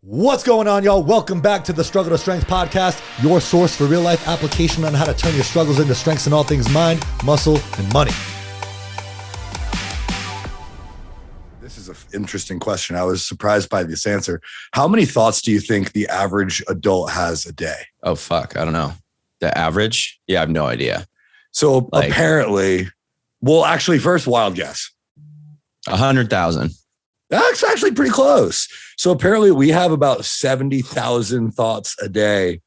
What's going on, y'all? Welcome back to the Struggle to Strength podcast, your source for real life application on how to turn your struggles into strengths in all things mind, muscle, and money. This is an interesting question. I was surprised by this answer. How many thoughts do you think the average adult has a day? Oh, fuck. I don't know. The average? Yeah, I have no idea. So apparently, well, actually, first wild guess. 100,000. That's actually pretty close. So apparently we have about 70,000 thoughts a day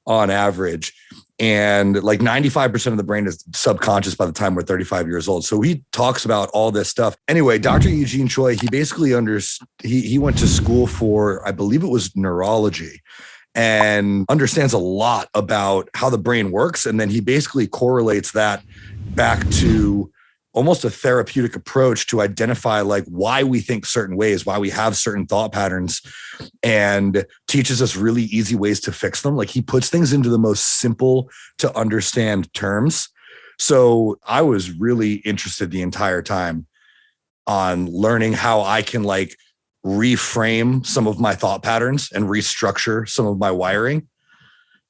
on average. And like 95% of the brain is subconscious by the time we're 35 years old. So he talks about all this stuff. Anyway, Dr. Eugene Choi, he basically he went to school for, I believe it was neurology, and understands a lot about how the brain works. And then he basically correlates that back to almost a therapeutic approach to identify like why we think certain ways, why we have certain thought patterns, and teaches us really easy ways to fix them. Like he puts things into the most simple to understand terms. So I was really interested the entire time on learning how I can like reframe some of my thought patterns and restructure some of my wiring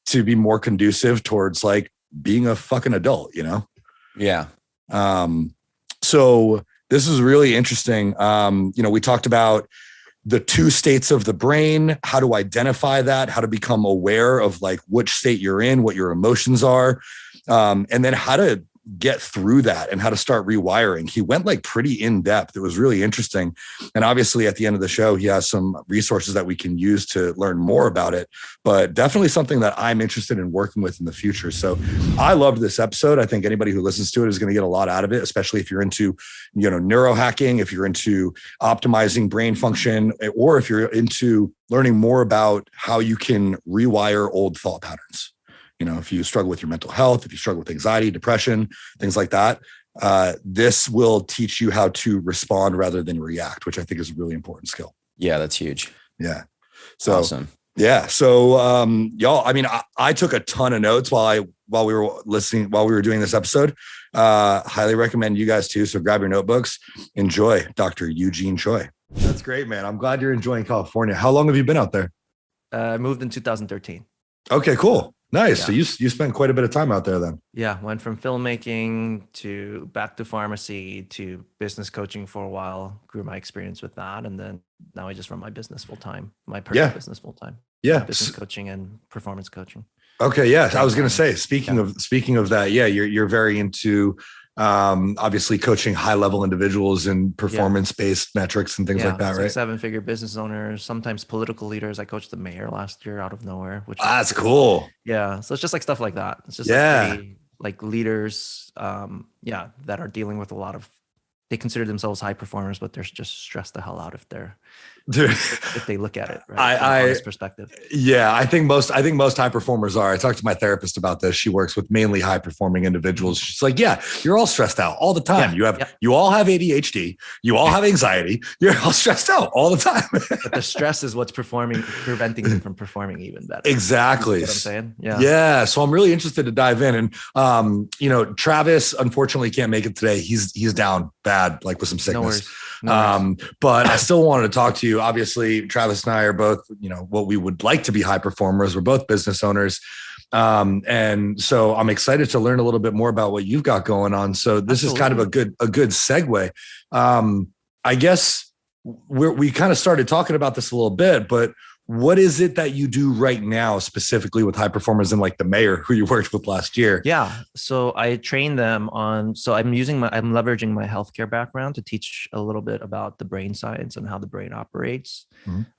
to be more conducive towards like being a fucking adult, you know? Yeah. So this is really interesting. We talked about the two states of the brain, how to identify that, how to become aware of like which state you're in, what your emotions are, and then how to get through that and how to start rewiring. He went like pretty in depth. It was really interesting. And obviously at the end of the show, he has some resources that we can use to learn more about it, but definitely something that I'm interested in working with in the future. So I loved this episode. I think anybody who listens to it is going to get a lot out of it, especially if you're into, neurohacking, if you're into optimizing brain function, or if you're into learning more about how you can rewire old thought patterns. If you struggle with your mental health, if you struggle with anxiety, depression, things like that, this will teach you how to respond rather than react, which I think is a really important skill. Yeah, that's huge. Yeah. So awesome. Yeah. So y'all, I mean, I took a ton of notes while we were doing this episode. Highly recommend you guys too. So grab your notebooks. Enjoy Dr. Eugene Choi. That's great, man. I'm glad you're enjoying California. How long have you been out there? I moved in 2013. Okay, cool. Nice. Yeah. So you spent quite a bit of time out there then. Yeah. Went from filmmaking to back to pharmacy to business coaching for a while, grew my experience with that. And then now I just run my business full time, my personal business full time. Yeah. Business coaching and performance coaching. Okay. Yeah. I was going to say, speaking of that, yeah, you're very into obviously coaching high level individuals and performance based metrics and things like that, right? 7-figure business owners, sometimes political leaders. I coached the mayor last year out of nowhere, which that's cool. Yeah. So it's just like stuff like that. It's just like leaders, that are dealing with a lot of, they consider themselves high performers, but they're just stressed the hell out if they look at it, right? From an honest perspective. Yeah, I think most high performers are. I talked to my therapist about this. She works with mainly high performing individuals. She's like, yeah, you're all stressed out all the time. You all have ADHD. You all have anxiety. You're all stressed out all the time. But the stress is what's preventing them from performing even better. Exactly. You know what I'm saying? Yeah. Yeah. So I'm really interested to dive in. And Travis unfortunately can't make it today. He's down bad, like with some sickness. No worries. But I still wanted to talk to you. Obviously, Travis and I are both, what we would like to be high performers. We're both business owners. And so I'm excited to learn a little bit more about what you've got going on. So this is kind of a good segue. I guess we kind of started talking about this a little bit, but what is it that you do right now specifically with high performers and like the mayor who you worked with last year? Yeah. So I train them I'm leveraging my healthcare background to teach a little bit about the brain science and how the brain operates,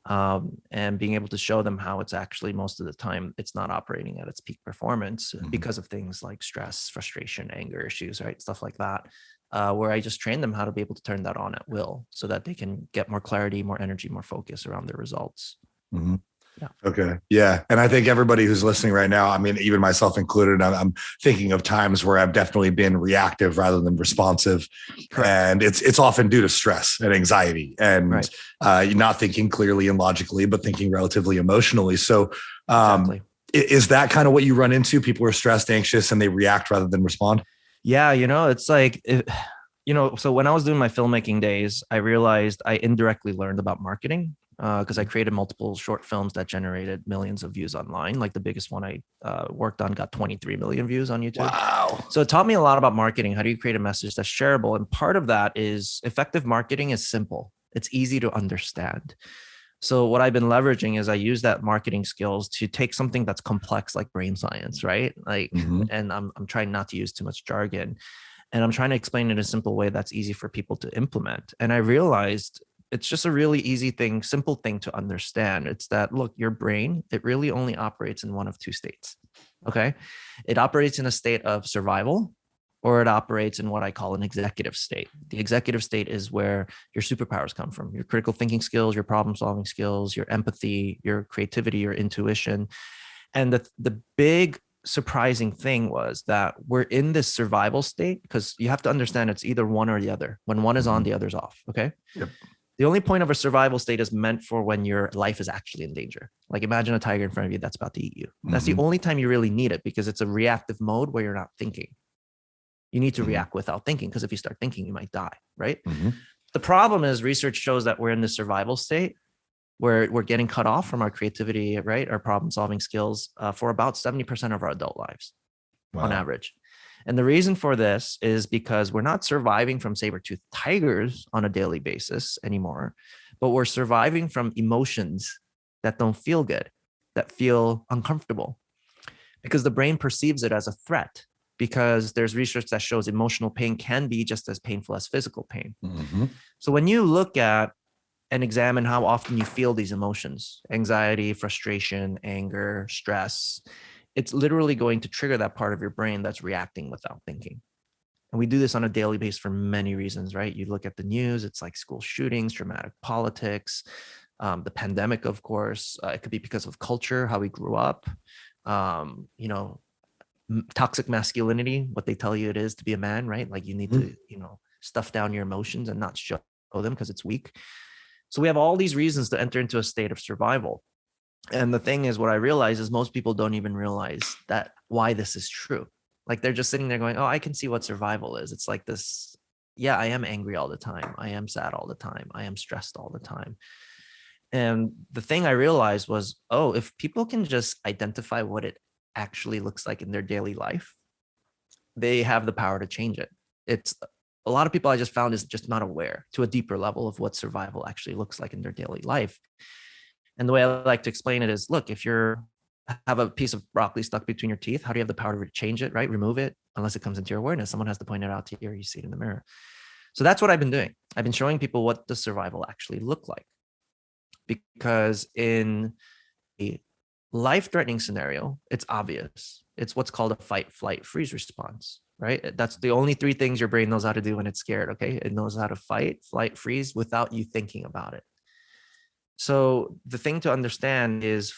and being able to show them how it's actually most of the time it's not operating at its peak performance because of things like stress, frustration, anger issues, right? Stuff like that. Where I just train them how to be able to turn that on at will so that they can get more clarity, more energy, more focus around their results. Mm-hmm. Yeah. Okay. Yeah. And I think everybody who's listening right now, I mean, even myself included, I'm thinking of times where I've definitely been reactive rather than responsive. Correct. And it's often due to stress and anxiety and not thinking clearly and logically, but thinking relatively emotionally. So exactly. Is that kind of what you run into? People are stressed, anxious, and they react rather than respond? Yeah. It's like, so when I was doing my filmmaking days, I realized I indirectly learned about marketing because I created multiple short films that generated millions of views online. Like the biggest one I worked on got 23 million views on YouTube. Wow. So it taught me a lot about marketing. How do you create a message that's shareable? And part of that is effective marketing is simple. It's easy to understand. So what I've been leveraging is I use that marketing skills to take something that's complex like brain science, right? Like, and I'm trying not to use too much jargon, and I'm trying to explain it in a simple way that's easy for people to implement. And I realized it's just a really easy thing, simple thing to understand. It's that, look, your brain, it really only operates in one of two states. Okay. It operates in a state of survival, or it operates in what I call an executive state. The executive state is where your superpowers come from, your critical thinking skills, your problem solving skills, your empathy, your creativity, your intuition. And the big surprising thing was that we're in this survival state because you have to understand it's either one or the other. When one is on, the other's off. Okay. Yep. The only point of a survival state is meant for when your life is actually in danger. Like imagine a tiger in front of you that's about to eat you. That's the only time you really need it, because it's a reactive mode where you're not thinking. You need to react without thinking, because if you start thinking, you might die, right? The problem is research shows that we're in the survival state where we're getting cut off from our creativity, right? Our problem solving skills for about 70% of our adult lives on average. And the reason for this is because we're not surviving from saber-toothed tigers on a daily basis anymore, but we're surviving from emotions that don't feel good, that feel uncomfortable, because the brain perceives it as a threat, because there's research that shows emotional pain can be just as painful as physical pain. So when you look at and examine how often you feel these emotions, anxiety, frustration, anger, stress, it's literally going to trigger that part of your brain that's reacting without thinking. And we do this on a daily basis for many reasons, right? You look at the news, it's like school shootings, dramatic politics, the pandemic, of course. It could be because of culture, how we grew up, toxic masculinity, what they tell you it is to be a man, right? Like you need to, stuff down your emotions and not show them because it's weak. So we have all these reasons to enter into a state of survival. And the thing is, what I realize is most people don't even realize that why this is true. Like they're just sitting there going, oh, I can see what survival is. It's like this. Yeah, I am angry all the time. I am sad all the time. I am stressed all the time. And the thing I realized was, oh, if people can just identify what it actually looks like in their daily life, they have the power to change it. It's a lot of people I just found is just not aware to a deeper level of what survival actually looks like in their daily life. And the way I like to explain it is, look, if you have a piece of broccoli stuck between your teeth, how do you have the power to change it, right? Remove it, unless it comes into your awareness. Someone has to point it out to you, or you see it in the mirror. So that's what I've been doing. I've been showing people what does survival actually look like. Because in a life-threatening scenario, it's obvious. It's what's called a fight, flight, freeze response, right? That's the only three things your brain knows how to do when it's scared, okay? It knows how to fight, flight, freeze without you thinking about it. So the thing to understand is,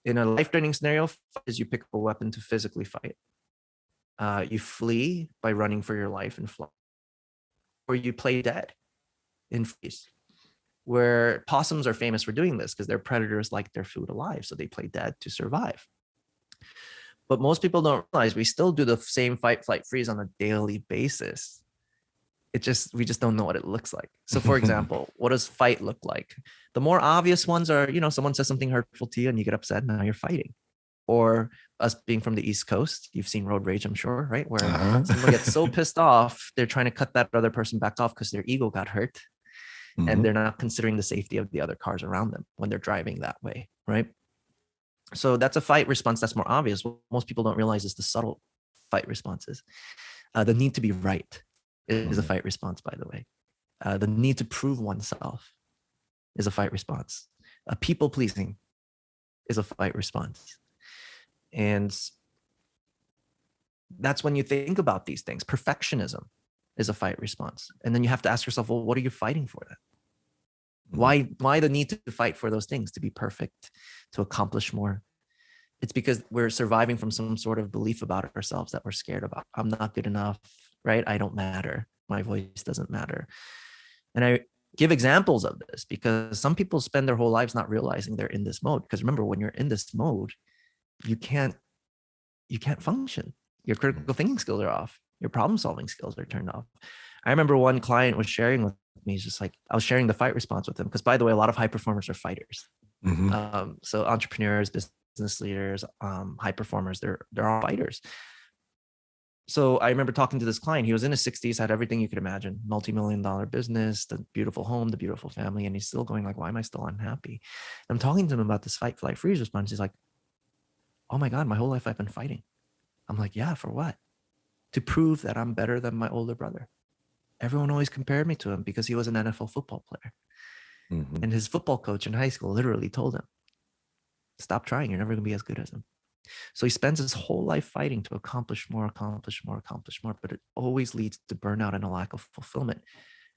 in a life-threatening scenario, is you pick up a weapon to physically fight. You flee by running for your life and fly, or you play dead in freeze, where possums are famous for doing this because their predators like their food alive, so they play dead to survive. But most people don't realize we still do the same fight, flight, freeze on a daily basis. We just don't know what it looks like. So for example, what does fight look like? The more obvious ones are, someone says something hurtful to you and you get upset, now you're fighting. Or us being from the East Coast, you've seen road rage, I'm sure, right? Where someone gets so pissed off, they're trying to cut that other person back off because their ego got hurt. And they're not considering the safety of the other cars around them when they're driving that way, right? So that's a fight response that's more obvious. What most people don't realize is the subtle fight responses. The need to be right is a fight response, by the way. The need to prove oneself is a fight response. People pleasing is a fight response. And that's when you think about these things. Perfectionism is a fight response. And then you have to ask yourself, well, what are you fighting for then? Why the need to fight for those things, to be perfect, to accomplish more? It's because we're surviving from some sort of belief about ourselves that we're scared about. I'm not good enough, right? I don't matter. My voice doesn't matter. And I give examples of this because some people spend their whole lives not realizing they're in this mode. Because remember, when you're in this mode, you can't function. Your critical thinking skills are off. Your problem solving skills are turned off. I remember one client was sharing with me, he's just like, I was sharing the fight response with him. Because by the way, a lot of high performers are fighters. So entrepreneurs, business leaders, high performers, they're all fighters. So I remember talking to this client. He was in his 60s, had everything you could imagine, multi-million-dollar business, the beautiful home, the beautiful family. And he's still going like, why am I still unhappy? And I'm talking to him about this fight, flight, freeze response. He's like, oh my God, my whole life I've been fighting. I'm like, yeah, for what? To prove that I'm better than my older brother. Everyone always compared me to him because he was an NFL football player. And his football coach in high school literally told him, stop trying. You're never going to be as good as him. So he spends his whole life fighting to accomplish more, but it always leads to burnout and a lack of fulfillment.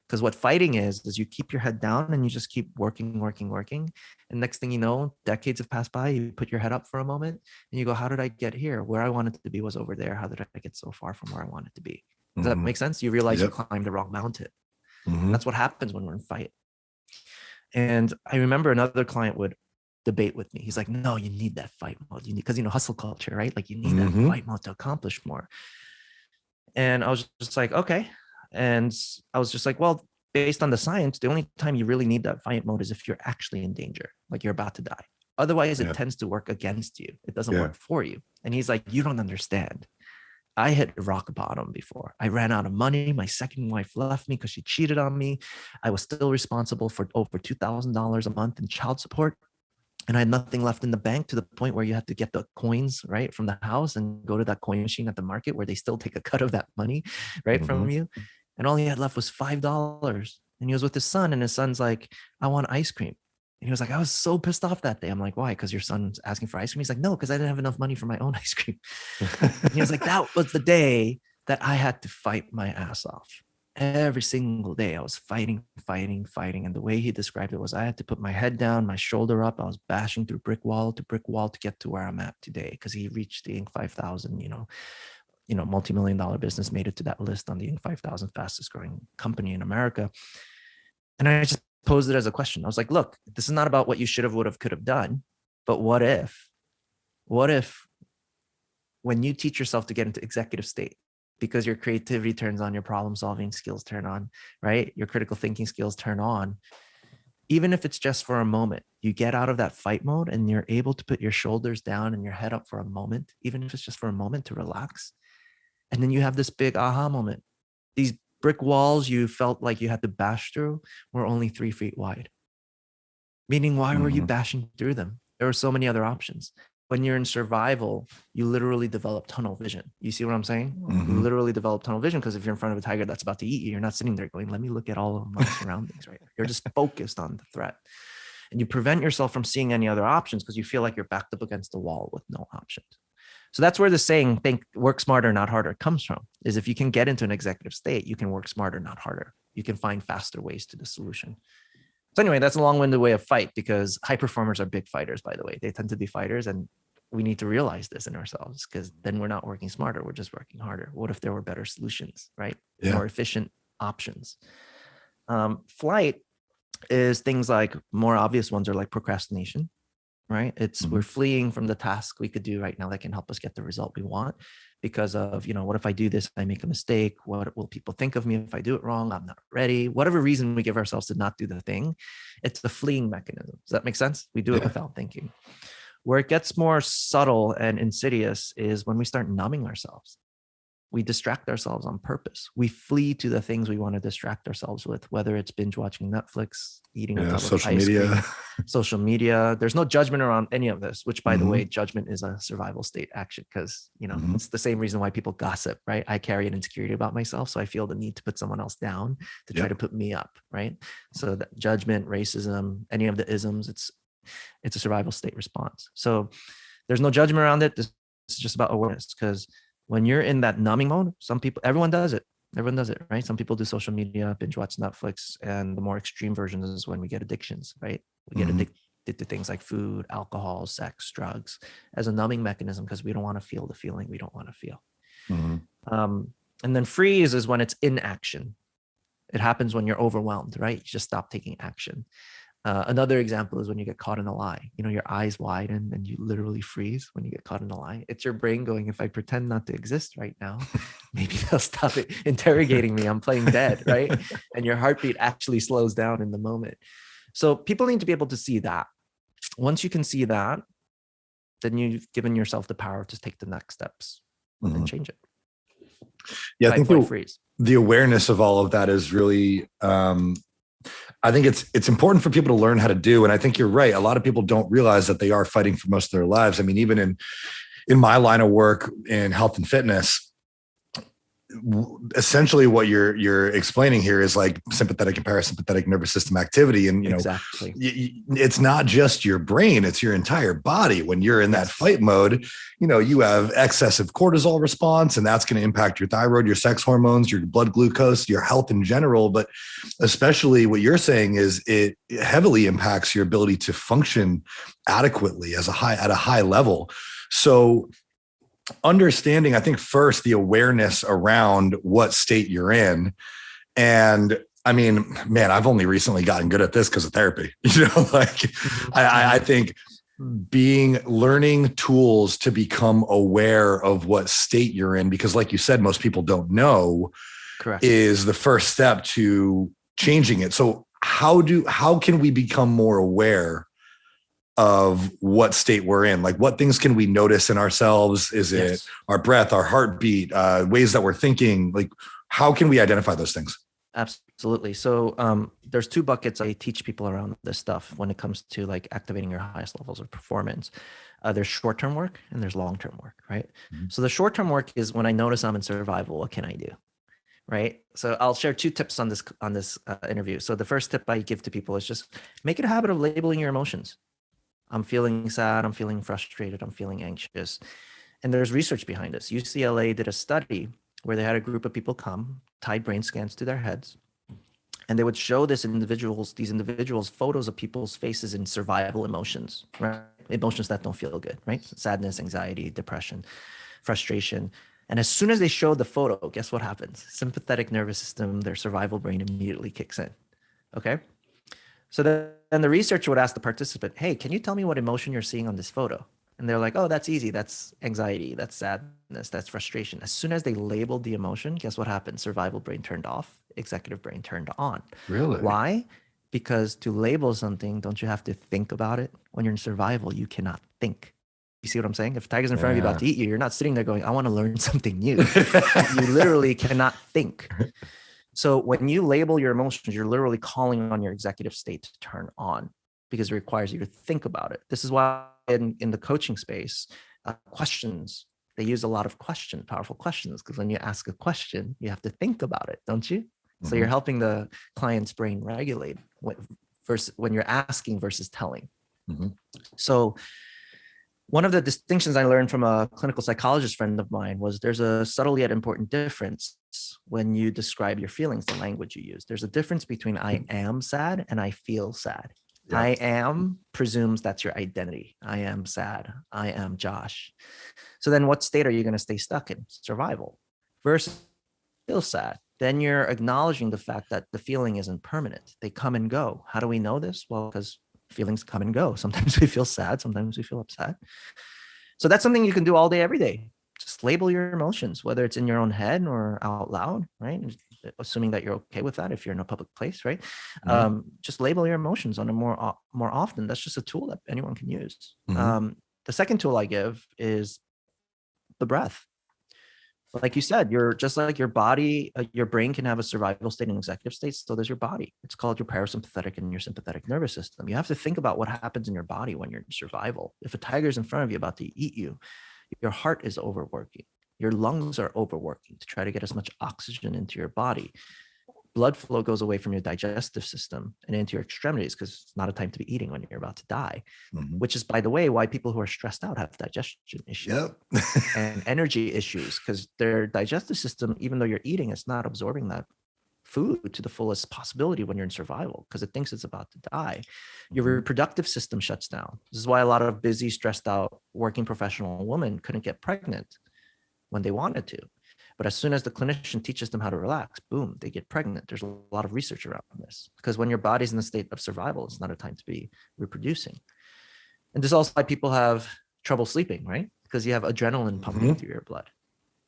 Because what fighting is you keep your head down and you just keep working. And next thing you know, decades have passed by, you put your head up for a moment and you go, how did I get here? Where I wanted to be was over there. How did I get so far from where I wanted to be? Does that make sense? You realize you climbed the wrong mountain. That's what happens when we're in fight. And I remember another client would debate with me. He's like, no, you need that fight mode. You need, because hustle culture, right? Like you need that fight mode to accomplish more. And I was just like, okay. And I was just like, well, based on the science, the only time you really need that fight mode is if you're actually in danger, like you're about to die. Otherwise, it tends to work against you. It doesn't work for you. And he's like, you don't understand. I hit rock bottom before. I ran out of money. My second wife left me because she cheated on me. I was still responsible for over $2,000 a month in child support. And I had nothing left in the bank, to the point where you had to get the coins right from the house and go to that coin machine at the market where they still take a cut of that money right from you. And all he had left was $5. And he was with his son, and his son's like, I want ice cream. And he was like, I was so pissed off that day. I'm like, why? Because your son's asking for ice cream? He's like, no, because I didn't have enough money for my own ice cream. And he was like, that was the day that I had to fight my ass off. Every single day I was fighting. And the way he described it was, I had to put my head down, my shoulder up. I was bashing through brick wall to get to where I'm at today. Because he reached the Inc. 5000, multi-million-dollar business, made it to that list on the Inc. 5000 fastest growing company in America. And I just posed it as a question. I was like, look, this is not about what you should have, would have, could have done, but what if when you teach yourself to get into executive state, because your creativity turns on, your problem solving skills turn on, right? Your critical thinking skills turn on. Even if it's just for a moment, you get out of that fight mode and you're able to put your shoulders down and your head up for a moment, even if it's just for a moment, to relax. And then you have this big aha moment. These brick walls you felt like you had to bash through were only 3 feet wide. Meaning, why were you bashing through them? There were so many other options. When you're in survival, you literally develop tunnel vision. You see what I'm saying? You literally develop tunnel vision, because if you're in front of a tiger that's about to eat you, you're not sitting there going, let me look at all of my surroundings, right? You're just focused on the threat. And you prevent yourself from seeing any other options because you feel like you're backed up against the wall with no options. So that's where the saying, think, work smarter, not harder, comes from, is if you can get into an executive state, you can work smarter, not harder. You can find faster ways to the solution. So anyway, that's a long-winded way of fight, because high performers are big fighters, by the way. They tend to be fighters, and we need to realize this in ourselves, because then we're not working smarter. We're just working harder. What if there were better solutions, right? More efficient options. Flight is things like, more obvious ones are like procrastination, right? It's we're fleeing from the task we could do right now that can help us get the result we want, because of, what if I do this, I make a mistake? What will people think of me if I do it wrong? I'm not ready. Whatever reason we give ourselves to not do the thing, it's the fleeing mechanism. Does that make sense? We do it without thinking. Where it gets more subtle and insidious is when we start numbing ourselves. We distract ourselves on purpose. We flee to the things we want to distract ourselves with, whether it's binge watching Netflix, eating a tub of ice cream, social media. There's no judgment around any of this, which, by the way, judgment is a survival state action, because, it's the same reason why people gossip, right? I carry an insecurity about myself, so I feel the need to put someone else down to try to put me up, right? So that judgment, racism, any of the isms, it's a survival state response. So there's no judgment around it. This is just about awareness, because when you're in that numbing mode, everyone does it, right? Some people do social media, binge watch Netflix, and the more extreme version is when we get addictions, right? We get addicted to things like food, alcohol, sex, drugs, as a numbing mechanism, because we don't want to feel the feeling we don't want to feel. And then freeze is when it's inaction. It happens when you're overwhelmed, right? You just stop taking action. Another example is when you get caught in a lie. You know, your eyes widen and you literally freeze when you get caught in a lie. It's your brain going, if I pretend not to exist right now, maybe they'll stop it interrogating me. I'm playing dead, right? And your heartbeat actually slows down in the moment. So people need to be able to see that. Once you can see that, then you've given yourself the power to take the next steps and change it. Yeah, I think freeze. The awareness of all of that is really, I think it's important for people to learn how to do. And I think you're right. A lot of people don't realize that they are fighting for most of their lives. I mean, even in my line of work in health and fitness, essentially what you're explaining here is like sympathetic and parasympathetic nervous system activity. And, exactly. It's not just your brain, it's your entire body. When you're in that fight mode, you have excessive cortisol response, and that's going to impact your thyroid, your sex hormones, your blood glucose, your health in general. But especially what you're saying is it heavily impacts your ability to function adequately at a high level. So understanding, I think, first the awareness around what state you're in. And I mean, man, I've only recently gotten good at this because of therapy. I think learning tools to become aware of what state you're in, because like you said, most people don't know. Correct. Is the first step to changing it. So how can we become more aware of what state we're in? Like, what things can we notice in ourselves? Is it our breath, our heartbeat, ways that we're thinking? Like, how can we identify those things? Absolutely. So there's two buckets I teach people around this stuff when it comes to like activating your highest levels of performance. There's short-term work and there's long-term work, right? Mm-hmm. So the short-term work is when I notice I'm in survival, what can I do? Right. So I'll share two tips on this interview. So the first tip I give to people is just make it a habit of labeling your emotions. I'm feeling sad, I'm feeling frustrated, I'm feeling anxious. And there's research behind this. UCLA did a study where they had a group of people come, tied brain scans to their heads, and they would show these individuals photos of people's faces in survival emotions, right? Emotions that don't feel good, right? Sadness, anxiety, depression, frustration. And as soon as they showed the photo, guess what happens? Sympathetic nervous system, their survival brain immediately kicks in, okay? So then the researcher would ask the participant, hey, can you tell me what emotion you're seeing on this photo? And they're like, oh, that's easy. That's anxiety. That's sadness. That's frustration. As soon as they labeled the emotion, guess what happened? Survival brain turned off. Executive brain turned on. Really? Why? Because to label something, don't you have to think about it? When you're in survival, you cannot think. You see what I'm saying? If a tiger's in front of you about to eat you, you're not sitting there going, I want to learn something new. You literally cannot think. So when you label your emotions, you're literally calling on your executive state to turn on because it requires you to think about it. This is why in the coaching space, questions, they use a lot of powerful questions, because when you ask a question, you have to think about it, don't you? Mm-hmm. So you're helping the client's brain regulate when you're asking versus telling. Mm-hmm. So one of the distinctions I learned from a clinical psychologist friend of mine was there's a subtle yet important difference when you describe your feelings, the language you use. There's a difference between I am sad and I feel sad. Yeah. I am presumes that's your identity. I am sad. I am Josh. So then what state are you going to stay stuck in? Survival. Versus feel sad. Then you're acknowledging the fact that the feeling isn't permanent. They come and go. How do we know this? Well, because feelings come and go. Sometimes we feel sad. Sometimes we feel upset. So that's something you can do all day, every day. Just label your emotions, whether it's in your own head or out loud, right? Assuming that you're okay with that if you're in a public place, right? Mm-hmm. Just label your emotions on a more often. That's just a tool that anyone can use. Mm-hmm. The second tool I give is the breath. Like you said, you're just like your body, your brain can have a survival state and executive state. So there's your body. It's called your parasympathetic and your sympathetic nervous system. You have to think about what happens in your body when you're in survival. If a tiger's in front of you about to eat you, your heart is overworking. Your lungs are overworking to try to get as much oxygen into your body. Blood flow goes away from your digestive system and into your extremities because it's not a time to be eating when you're about to die, mm-hmm. which is, by the way, why people who are stressed out have digestion issues and energy issues, because their digestive system, even though you're eating, it's not absorbing that food to the fullest possibility when you're in survival because it thinks it's about to die. Your reproductive system shuts down. This is why a lot of busy, stressed out, working professional women couldn't get pregnant when they wanted to. But as soon as the clinician teaches them how to relax, boom, they get pregnant. There's a lot of research around this, because when your body's in a state of survival, it's not a time to be reproducing. And this is also why people have trouble sleeping, right? Because you have adrenaline pumping through your blood.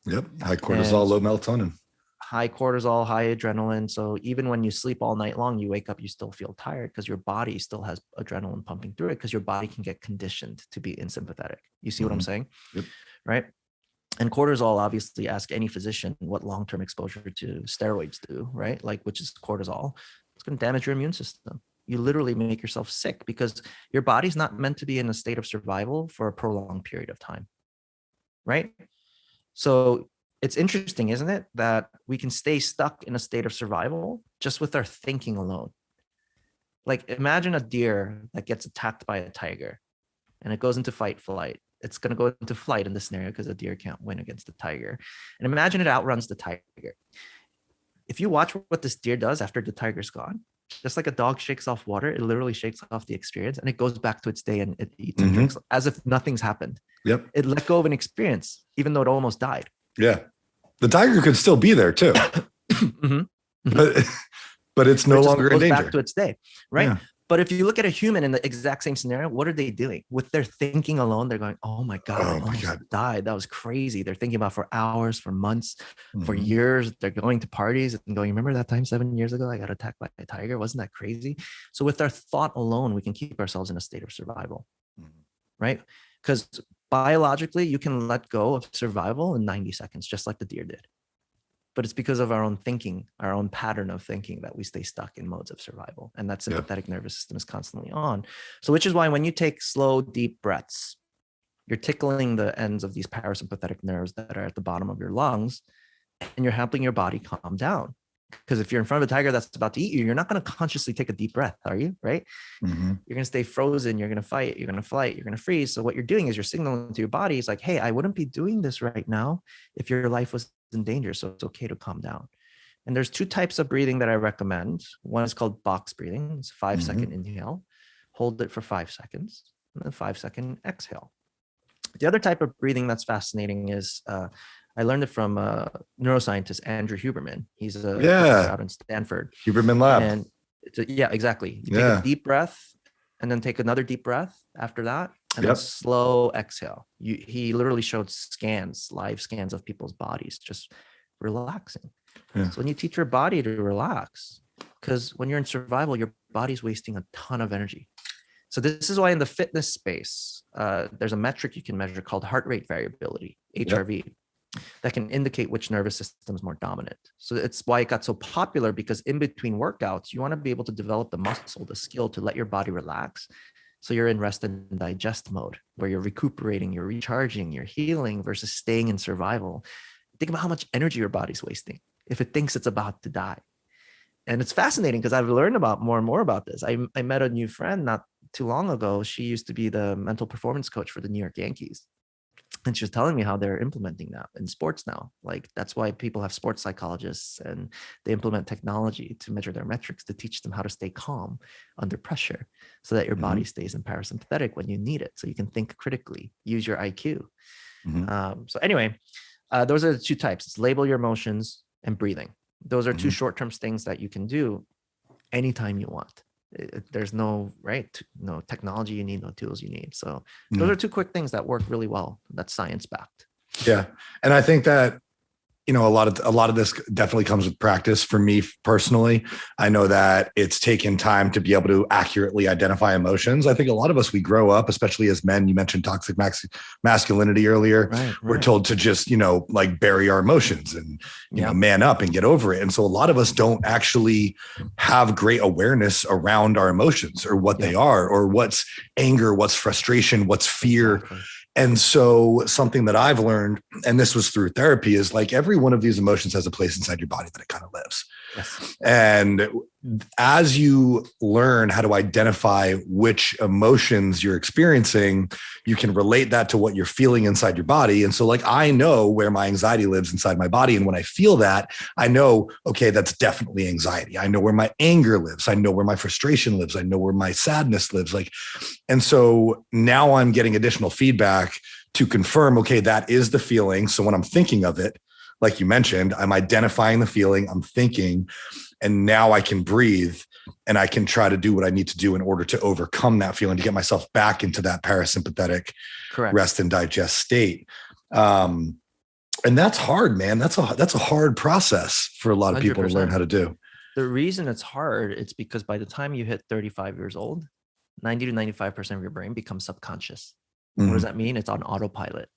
Yep. High cortisol, low melatonin. High cortisol, high adrenaline. So even when you sleep all night long, you wake up, you still feel tired because your body still has adrenaline pumping through it, because your body can get conditioned to be in sympathetic. You see what I'm saying? Yep. Right? And cortisol, obviously, ask any physician what long-term exposure to steroids do, right? Like, which is cortisol. It's going to damage your immune system. You literally make yourself sick because your body's not meant to be in a state of survival for a prolonged period of time, right? So it's interesting, isn't it, that we can stay stuck in a state of survival just with our thinking alone. Like, imagine a deer that gets attacked by a tiger and it goes into fight flight. It's going to go into flight in this scenario because the deer can't win against the tiger. And imagine it outruns the tiger. If you watch what this deer does after the tiger's gone, just like a dog shakes off water, it literally shakes off the experience and it goes back to its day and it eats and drinks as if nothing's happened. Yep. It let go of an experience, even though it almost died. Yeah. The tiger could still be there too. But it's no longer in danger. Back to its day, right? Yeah. But if you look at a human in the exact same scenario, what are they doing? With their thinking alone, they're going, oh my God, I almost died. That was crazy. They're thinking about for hours, for months, for years. They're going to parties and going, remember that time 7 years ago, I got attacked by a tiger? Wasn't that crazy? So with our thought alone, we can keep ourselves in a state of survival, right? Because biologically, you can let go of survival in 90 seconds, just like the deer did. But it's because of our own thinking, our own pattern of thinking, that we stay stuck in modes of survival. And that sympathetic nervous system is constantly on. So which is why when you take slow, deep breaths, you're tickling the ends of these parasympathetic nerves that are at the bottom of your lungs, and you're helping your body calm down. Because if you're in front of a tiger that's about to eat you, you're not going to consciously take a deep breath, are you? Right? You're going to stay frozen. You're going to fight. You're going to flight. You're going to freeze. So what you're doing is you're signaling to your body, it's like, hey, I wouldn't be doing this right now if your life was in danger. So it's okay to calm down. And there's two types of breathing that I recommend. One is called box breathing. It's a 5-second inhale, hold it for 5 seconds, and then 5-second exhale. The other type of breathing that's fascinating is, I learned it from neuroscientist Andrew Huberman. He's a professor out in Stanford. Huberman Lab. And exactly. You take a deep breath and then take another deep breath after that, and then slow exhale. He literally showed live scans of people's bodies just relaxing. So when you teach your body to relax, because when you're in survival, your body's wasting a ton of energy. So this is why in the fitness space, there's a metric you can measure called heart rate variability, HRV. That can indicate which nervous system is more dominant. So it's why it got so popular, because in between workouts, you want to be able to develop the muscle, the skill to let your body relax. So you're in rest and digest mode, where you're recuperating, you're recharging, you're healing, versus staying in survival. Think about how much energy your body's wasting if it thinks it's about to die. And it's fascinating because I've learned about more and more about this. I met a new friend not too long ago. She used to be the mental performance coach for the New York Yankees. And she was telling me how they're implementing that in sports now. Like, that's why people have sports psychologists, and they implement technology to measure their metrics to teach them how to stay calm under pressure, so that your body stays in parasympathetic when you need it. So you can think critically, use your IQ. So anyway, those are the two types. It's label your emotions and breathing. Those are two short-term things that you can do anytime you want. There's no technology you need, no tools you need. So those are two quick things that work really well. That's science backed. Yeah. And I think that, a lot of this definitely comes with practice. For me personally, I know that it's taken time to be able to accurately identify emotions. I think a lot of us, we grow up, especially as men. You mentioned toxic masculinity earlier. We're told to just, bury our emotions and, man up and get over it. And so a lot of us don't actually have great awareness around our emotions, or what they are, or what's anger, what's frustration, what's fear. Exactly. And so something that I've learned, and this was through therapy, is like every one of these emotions has a place inside your body that it kind of lives. Yes. And as you learn how to identify which emotions you're experiencing, you can relate that to what you're feeling inside your body. And so I know where my anxiety lives inside my body. And when I feel that, I know, okay, that's definitely anxiety. I know where my anger lives. I know where my frustration lives. I know where my sadness lives. And so now I'm getting additional feedback to confirm, okay, that is the feeling. So when I'm thinking of it, like you mentioned, I'm identifying the feeling, I'm thinking, and now I can breathe and I can try to do what I need to do in order to overcome that feeling, to get myself back into that parasympathetic rest and digest state. And that's hard, man. That's a hard process for a lot of people 100%. To learn how to do. The reason it's hard, it's because by the time you hit 35 years old, 90 to 95% of your brain becomes subconscious. Mm-hmm. What does that mean? It's on autopilot.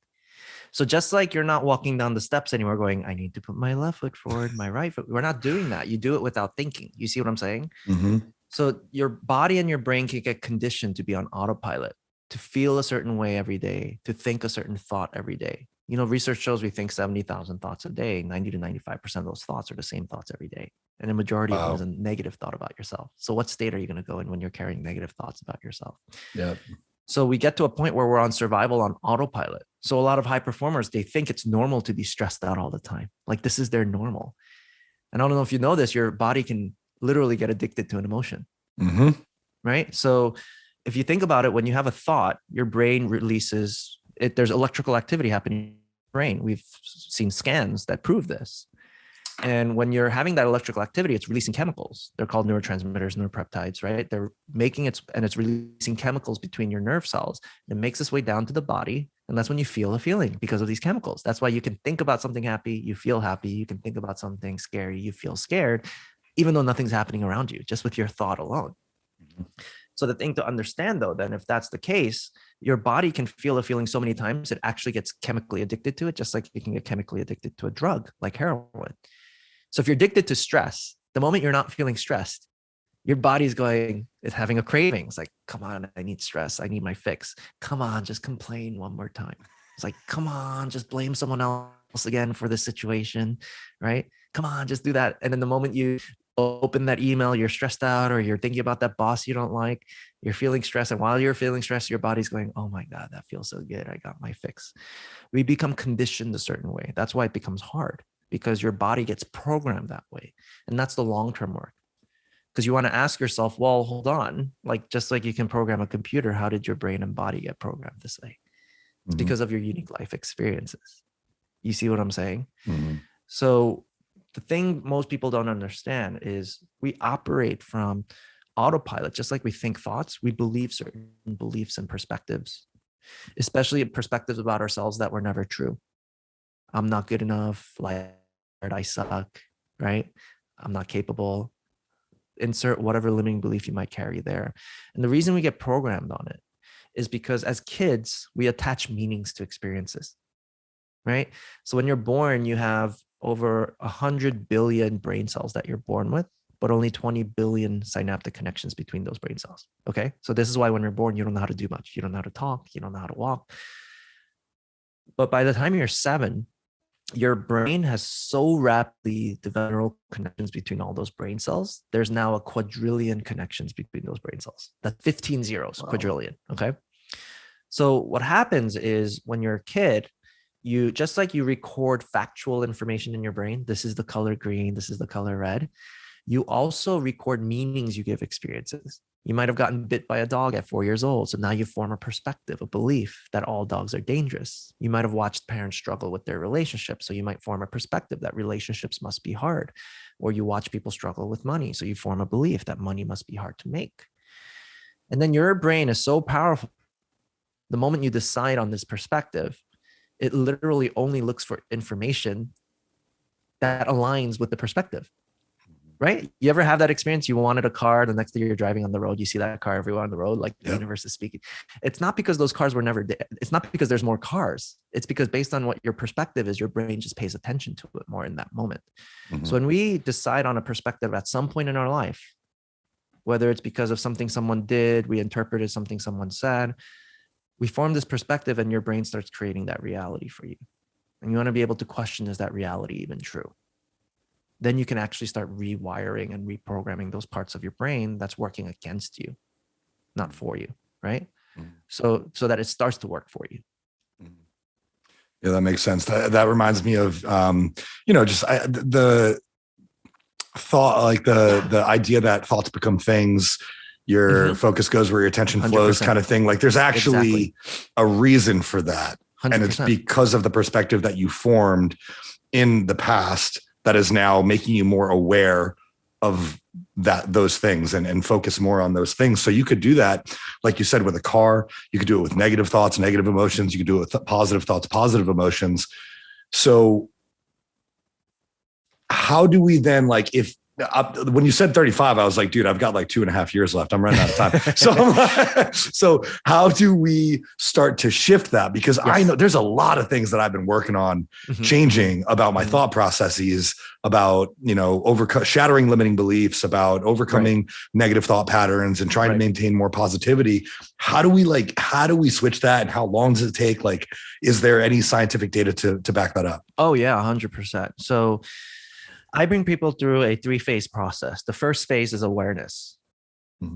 So just like you're not walking down the steps anymore going, I need to put my left foot forward, my right foot. We're not doing that. You do it without thinking. You see what I'm saying? Mm-hmm. So your body and your brain can get conditioned to be on autopilot, to feel a certain way every day, to think a certain thought every day. You know, research shows we think 70,000 thoughts a day. 90 to 95% of those thoughts are the same thoughts every day. And the majority of them is a negative thought about yourself. So what state are you going to go in when you're carrying negative thoughts about yourself? Yeah. So we get to a point where we're on survival on autopilot. So a lot of high performers, they think it's normal to be stressed out all the time. Like this is their normal. And I don't know if you know this, your body can literally get addicted to an emotion, mm-hmm. right? So if you think about it, when you have a thought, your brain releases it. There's electrical activity happening in your brain. We've seen scans that prove this. And when you're having that electrical activity, it's releasing chemicals. They're called neurotransmitters, neuropeptides, right? They're making it, and it's releasing chemicals between your nerve cells. It makes its way down to the body. And that's when you feel a feeling because of these chemicals. That's why you can think about something happy, you feel happy. You can think about something scary, you feel scared, even though nothing's happening around you, just with your thought alone. Mm-hmm. So the thing to understand though, then if that's the case, your body can feel a feeling so many times, it actually gets chemically addicted to it, just like you can get chemically addicted to a drug like heroin. So if you're addicted to stress, the moment you're not feeling stressed, your body's going, it's having a craving. It's like, come on, I need stress. I need my fix. Come on, just complain one more time. It's like, come on, just blame someone else again for this situation, right? Come on, just do that. And then the moment you open that email, you're stressed out, or you're thinking about that boss you don't like, you're feeling stressed. And while you're feeling stressed, your body's going, oh my God, that feels so good. I got my fix. We become conditioned a certain way. That's why it becomes hard, because your body gets programmed that way. And that's the long-term work. Because you want to ask yourself, well, hold on, like just like you can program a computer, how did your brain and body get programmed this way? It's mm-hmm. because of your unique life experiences. You see what I'm saying? Mm-hmm. So the thing most people don't understand is we operate from autopilot. Just like we think thoughts, we believe certain beliefs and perspectives, especially perspectives about ourselves that were never true. I'm not good enough, like I suck, right? I'm not capable. Insert whatever limiting belief you might carry there. And the reason we get programmed on it is because as kids, we attach meanings to experiences, right? So when you're born, you have over 100 billion brain cells that you're born with, but only 20 billion synaptic connections between those brain cells, okay? So this is why when you're born, you don't know how to do much. You don't know how to talk. You don't know how to walk. But by the time you're 7, your brain has so rapidly developed neural connections between all those brain cells. There's now a quadrillion connections between those brain cells. That's 15 zeros, wow. Quadrillion, okay? So what happens is when you're a kid, you just like you record factual information in your brain. This is the color green. This is the color red. You also record meanings you give experiences. You might have gotten bit by a dog at 4 years old. So now you form a perspective, a belief that all dogs are dangerous. You might have watched parents struggle with their relationships. So you might form a perspective that relationships must be hard. Or you watch people struggle with money. So you form a belief that money must be hard to make. And then your brain is so powerful. The moment you decide on this perspective, it literally only looks for information that aligns with the perspective. Right? You ever have that experience? You wanted a car, the next day you're driving on the road, you see that car everywhere on the road, like the universe is speaking. It's not because those cars were never there. It's not because there's more cars. It's because based on what your perspective is, your brain just pays attention to it more in that moment. Mm-hmm. So when we decide on a perspective at some point in our life, whether it's because of something someone did, we interpreted something someone said, we form this perspective and your brain starts creating that reality for you. And you want to be able to question, is that reality even true? Then you can actually start rewiring and reprogramming those parts of your brain that's working against you, not for you, right? Mm-hmm. So that it starts to work for you. Yeah, that makes sense. That reminds me of, the thought, like the idea that thoughts become things, your mm-hmm. focus goes where your attention flows 100%. Kind of thing. Like there's actually a reason for that. 100%. And it's because of the perspective that you formed in the past that is now making you more aware of those things and focus more on those things. So you could do that, like you said, with a car. You could do it with negative thoughts, negative emotions. You could do it with positive thoughts, positive emotions. So how do we then, like, if when you said 35, I was like, dude, I've got like 2.5 years left. I'm running out of time. So how do we start to shift that? Because I know there's a lot of things that I've been working on changing about my thought processes, about, shattering limiting beliefs, about overcoming negative thought patterns and trying to maintain more positivity. How do we switch that? And how long does it take? Like, is there any scientific data to back that up? Oh yeah, 100%. So I bring people through a 3-phase process. The first phase is awareness.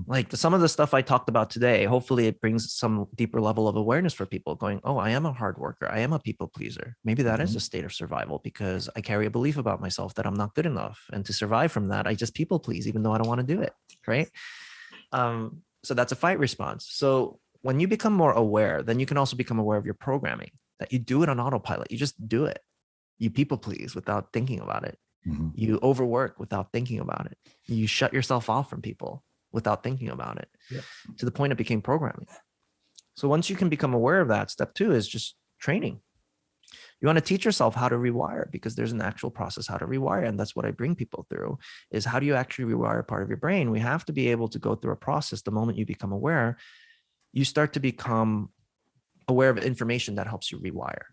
Like some of the stuff I talked about today, hopefully it brings some deeper level of awareness for people going, oh, I am a hard worker. I am a people pleaser. Maybe that is a state of survival because I carry a belief about myself that I'm not good enough. And to survive from that, I just people please, even though I don't want to do it. Right. So that's a fight response. So when you become more aware, then you can also become aware of your programming, that you do it on autopilot. You just do it. You people please without thinking about it. You overwork without thinking about it. You shut yourself off from people without thinking about it, to the point it became programming. So once you can become aware of that, step 2 is just training. You want to teach yourself how to rewire, because there's an actual process how to rewire. And that's what I bring people through, is how do you actually rewire part of your brain? We have to be able to go through a process. The moment you become aware, you start to become aware of information that helps you rewire,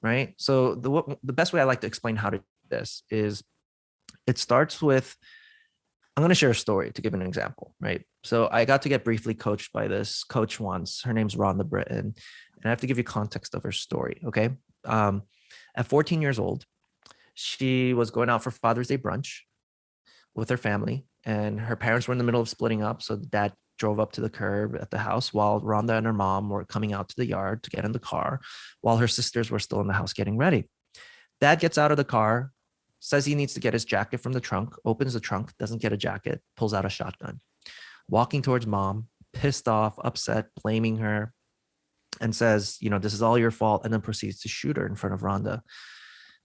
right? So the best way I like to explain how to this is, it starts with, I'm going to share a story to give an example, right? So I got to get briefly coached by this coach once. Her name's Rhonda Britton, and I have to give you context of her story, okay? At 14 years old, she was going out for Father's Day brunch with her family, and her parents were in the middle of splitting up. So dad drove up to the curb at the house while Rhonda and her mom were coming out to the yard to get in the car, while her sisters were still in the house getting ready. Dad gets out of the car, says he needs to get his jacket from the trunk, opens the trunk, doesn't get a jacket, pulls out a shotgun, walking towards mom, pissed off, upset, blaming her, and says, this is all your fault, and then proceeds to shoot her in front of Rhonda.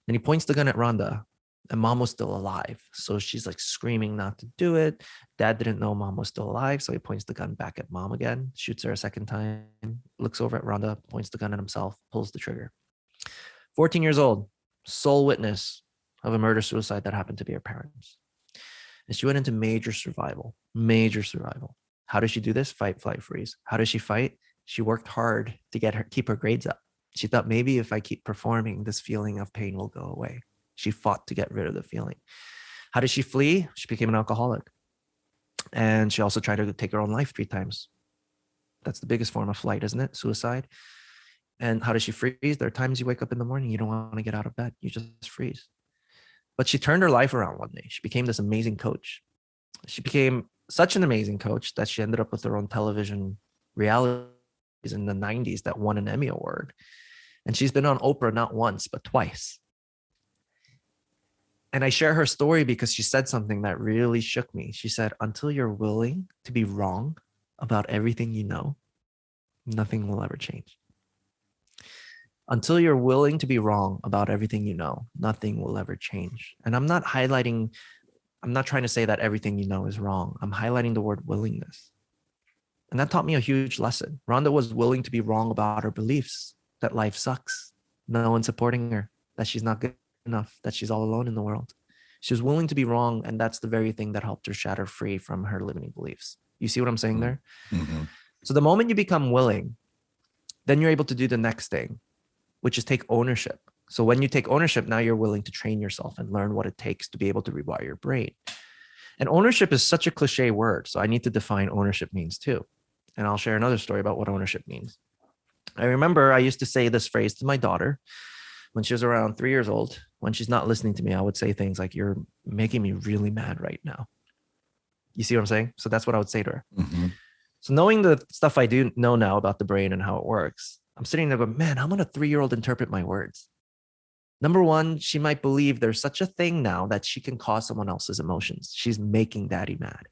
And he points the gun at Rhonda, and mom was still alive. So she's like screaming not to do it. Dad didn't know mom was still alive, so he points the gun back at mom again, shoots her a second time, looks over at Rhonda, points the gun at himself, pulls the trigger. 14 years old, sole witness of a murder-suicide that happened to be her parents. And she went into major survival. How does she do this? Fight, flight, freeze. How does she fight? She worked hard to keep her grades up. She thought, maybe if I keep performing, this feeling of pain will go away. She fought to get rid of the feeling. How did she flee? She became an alcoholic. And she also tried to take her own life 3 times. That's the biggest form of flight, isn't it? Suicide. And how does she freeze? There are times you wake up in the morning, you don't want to get out of bed. You just freeze. But she turned her life around one day. She became this amazing coach. She became such an amazing coach that she ended up with her own television realities in the 90s that won an Emmy Award. And she's been on Oprah not once, but twice. And I share her story because she said something that really shook me. She said, until you're willing to be wrong about everything you know, nothing will ever change. Until you're willing to be wrong about everything you know, nothing will ever change. And I'm not trying to say that everything you know is wrong. I'm highlighting the word willingness. And that taught me a huge lesson. Rhonda was willing to be wrong about her beliefs, that life sucks, no one's supporting her, that she's not good enough, that she's all alone in the world. She was willing to be wrong, and that's the very thing that helped her shatter free from her limiting beliefs. You see what I'm saying there? Mm-hmm. So the moment you become willing, then you're able to do the next thing, which is take ownership. So when you take ownership, now you're willing to train yourself and learn what it takes to be able to rewire your brain. And ownership is such a cliche word, so I need to define ownership means too. And I'll share another story about what ownership means. I remember I used to say this phrase to my daughter when she was around 3 years old. When she's not listening to me, I would say things like, you're making me really mad right now. You see what I'm saying? So that's what I would say to her. Mm-hmm. So knowing the stuff I do know now about the brain and how it works, I'm sitting there going, man, how would a 3-year-old interpret my words? Number one, she might believe there's such a thing now that she can cause someone else's emotions. She's making daddy mad,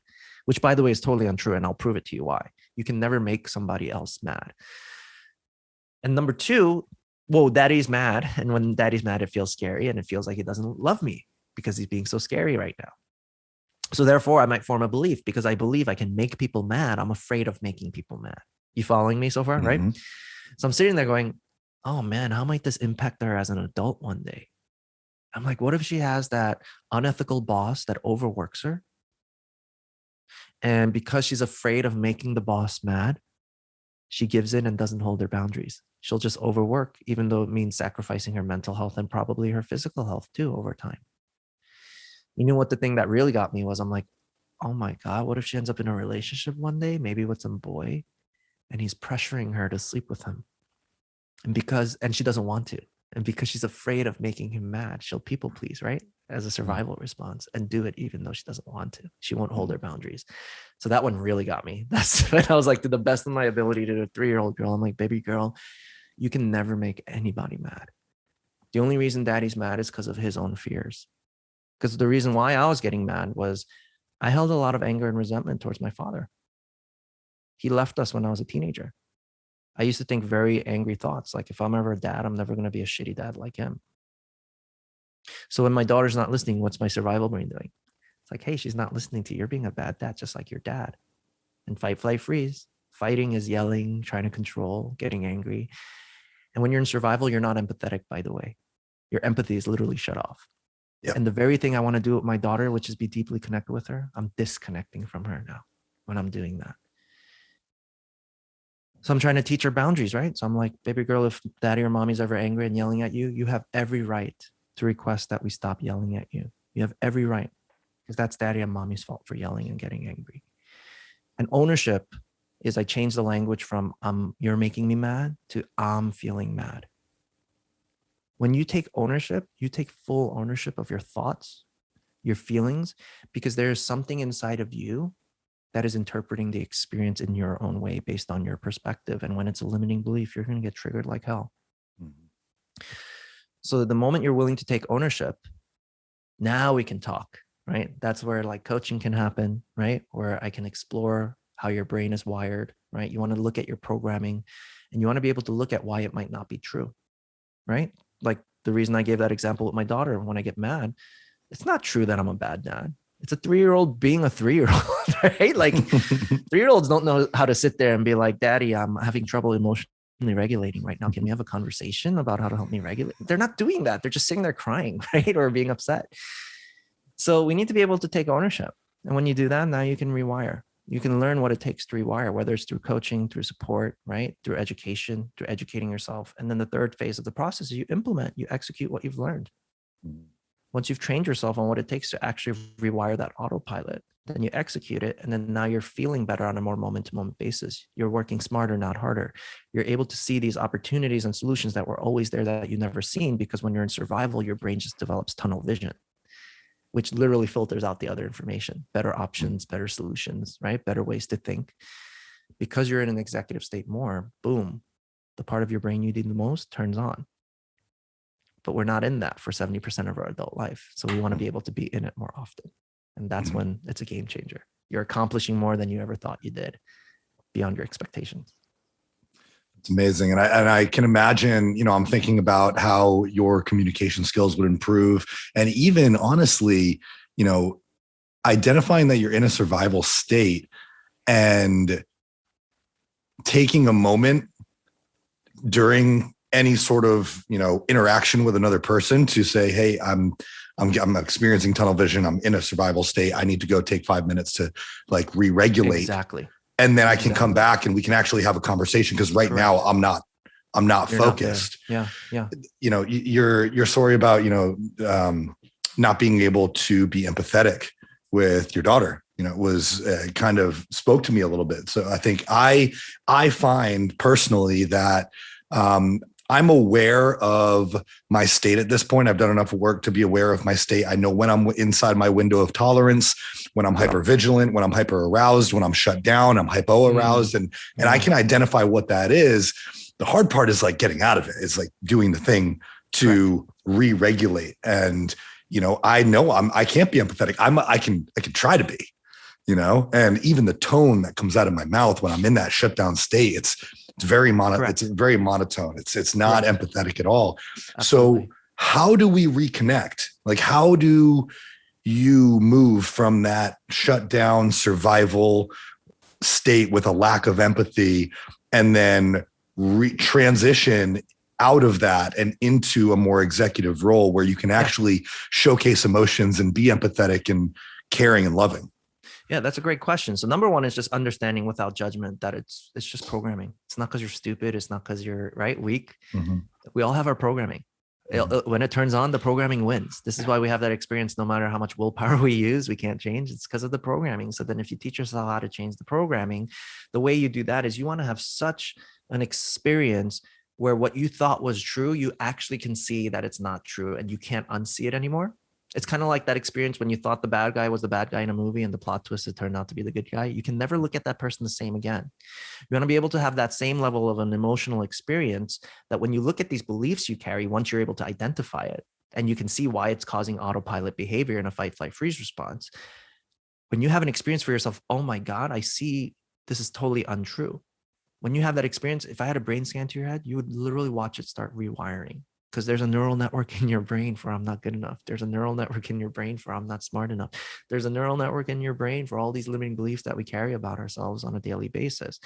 which, by the way, is totally untrue. And I'll prove it to you why. You can never make somebody else mad. And number two, Whoa, daddy's mad. And when daddy's mad, it feels scary and it feels like he doesn't love me because he's being so scary right now. So therefore, I might form a belief because I believe I can make people mad. I'm afraid of making people mad. You following me so far, right? So I'm sitting there going, oh man, how might this impact her as an adult one day? I'm like, what if she has that unethical boss that overworks her? And because she's afraid of making the boss mad, she gives in and doesn't hold her boundaries. She'll just overwork, even though it means sacrificing her mental health and probably her physical health too over time. You know what the thing that really got me was, I'm like, oh my God, what if she ends up in a relationship one day, maybe with some boy, and he's pressuring her to sleep with him? And she doesn't want to. And because she's afraid of making him mad, she'll people please, right? As a survival response, and do it even though she doesn't want to. She won't hold her boundaries. So that one really got me. That's when I was like, to the best of my ability, to a 3-year-old girl, I'm like, baby girl, you can never make anybody mad. The only reason daddy's mad is because of his own fears. Because the reason why I was getting mad was I held a lot of anger and resentment towards my father. He left us when I was a teenager. I used to think very angry thoughts. Like, if I'm ever a dad, I'm never going to be a shitty dad like him. So when my daughter's not listening, what's my survival brain doing? It's like, hey, she's not listening to you. You're being a bad dad, just like your dad. And fight, flight, freeze. Fighting is yelling, trying to control, getting angry. And when you're in survival, you're not empathetic, by the way. Your empathy is literally shut off. Yep. And the very thing I want to do with my daughter, which is be deeply connected with her, I'm disconnecting from her now when I'm doing that. So I'm trying to teach her boundaries, right? So I'm like, baby girl, if daddy or mommy's ever angry and yelling at you, you have every right to request that we stop yelling at you. You have every right, because that's daddy and mommy's fault for yelling and getting angry. And ownership is, I change the language from you're making me mad to I'm feeling mad. When you take ownership, you take full ownership of your thoughts, your feelings, because there is something inside of you that is interpreting the experience in your own way based on your perspective. And when it's a limiting belief, you're going to get triggered like hell. So the moment you're willing to take ownership, now we can talk, right? That's where like coaching can happen, right? Where I can explore how your brain is wired, right? You want to look at your programming and you want to be able to look at why it might not be true, right? Like the reason I gave that example with my daughter, when I get mad, it's not true that I'm a bad dad. It's a 3-year-old being a 3-year-old, right? Like 3-year-olds don't know how to sit there and be like, daddy, I'm having trouble emotionally regulating right now. Can we have a conversation about how to help me regulate? They're not doing that. They're just sitting there crying, right? Or being upset. So we need to be able to take ownership. And when you do that, now you can rewire. You can learn what it takes to rewire, whether it's through coaching, through support, right? Through education, through educating yourself. And then the third phase of the process is you implement, you execute what you've learned. Once you've trained yourself on what it takes to actually rewire that autopilot, then you execute it. And then now you're feeling better on a more moment-to-moment basis. You're working smarter, not harder. You're able to see these opportunities and solutions that were always there that you've never seen, because when you're in survival, your brain just develops tunnel vision, which literally filters out the other information, better options, better solutions, right? Better ways to think. Because you're in an executive state more, boom, the part of your brain you need the most turns on. But we're not in that for 70% of our adult life. So we want to be able to be in it more often. And that's when it's a game changer. You're accomplishing more than you ever thought you did, beyond your expectations. It's amazing. And I can imagine, I'm thinking about how your communication skills would improve. And even honestly, identifying that you're in a survival state and taking a moment during any sort of, interaction with another person to say, hey, I'm experiencing tunnel vision. I'm in a survival state. I need to go take 5 minutes to like re-regulate. Exactly. And then I can come back and we can actually have a conversation. Cause right now I'm not You're focused. Not yeah. Your story about, not being able to be empathetic with your daughter, was kind of spoke to me a little bit. So I think I find personally that, I'm aware of my state at this point. I've done enough work to be aware of my state. I know when I'm inside my window of tolerance, when I'm hypervigilant, when I'm hyper aroused, when I'm shut down, I'm hypo aroused, and I can identify what that is. The hard part is like getting out of it. It's like doing the thing to re-regulate. And I know I can't be empathetic. I can try to be, and even the tone that comes out of my mouth when I'm in that shutdown state, It's very Correct. it's very monotone. It's not Correct. empathetic at all. Absolutely. So how do we reconnect? Like, how do you move from that shut down survival state with a lack of empathy and then transition out of that and into a more executive role where you can actually showcase emotions and be empathetic and caring and loving? Yeah, that's a great question. So number one is just understanding without judgment that it's just programming. It's not because you're stupid. It's not because you're weak. Mm-hmm. We all have our programming. When it turns on, the programming wins. This is why we have that experience. No matter how much willpower we use, we can't change. It's because of the programming. So then if you teach yourself how to change the programming, the way you do that is you want to have such an experience where what you thought was true, you actually can see that it's not true and you can't unsee it anymore. It's kind of like that experience when you thought the bad guy was the bad guy in a movie and the plot twist it turned out to be the good guy. You can never look at that person the same again. You want to be able to have that same level of an emotional experience that when you look at these beliefs you carry, once you're able to identify it and you can see why it's causing autopilot behavior in a fight, flight, freeze response. When you have an experience for yourself, oh my God, I see this is totally untrue. When you have that experience, if I had a brain scan to your head, you would literally watch it start rewiring. Because there's a neural network in your brain for I'm not good enough. There's a neural network in your brain for I'm not smart enough. There's a neural network in your brain for all these limiting beliefs that we carry about ourselves on a daily basis.